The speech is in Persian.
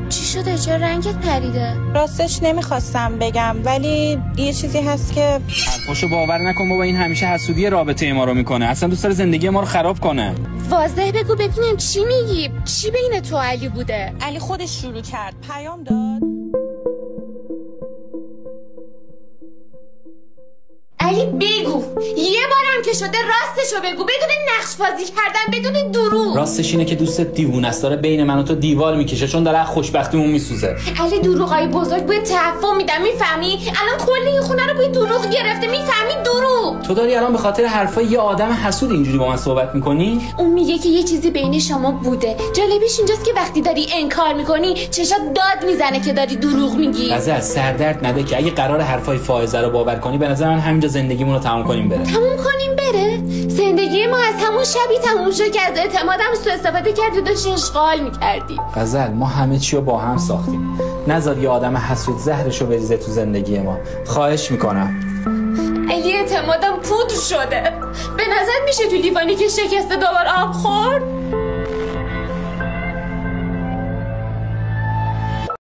چی شده؟ چرا رنگت پریده؟ راستش نمیخواستم بگم ولی یه چیزی هست که حرفاشو باور نکن بابا، این همیشه حسودی رابطه ما رو میکنه، اصلا دوست داره زندگی ما رو خراب کنه. واضح بگو ببینم چی میگی؟ چی بین تو علی بوده؟ علی خودش شروع کرد، پیام داد. علی بگو، یه بارم که شده راستشو بگو، بدون نقش بازی کردن، بدون دروغ. راستش اینه که دوستت دیوونه است، داره بین من و تو دیوار میکشه چون داره خوشبختیمون میسوزه. علی دروغای بزرگ بوی تعفن میدم، میفهمی؟ الان کل این خونه رو بوی دروغ گرفته، میفهمی؟ دروغ. تو داری الان به خاطر حرفای یه آدم حسود اینجوری با من صحبت میکنی؟ اون میگه که یه چیزی بین شما بوده. جالبیش اینجاست که وقتی داری انکار میکنی چشات داد میزنه که داری دروغ میگی. غزل سردرد نده که اگه قرار حرفای فائزه رو باور کنی به نظر من همینجا زندگیمون رو تموم کنیم بره. تموم کنیم بره؟ زندگی ما از همون شبی تموم شد که از اعتمادم سوء استفاده کردی و داشتی اشغال میکردی. غزل ما همه چی رو با هم ساختیم، نذار یه آدم حسود زهرشو بریزه تو زندگی ما، خواهش میکنم. علی اعتمادم پودر شده. به نظر میشه تو لیوانی که شکسته دوباره آب خورد؟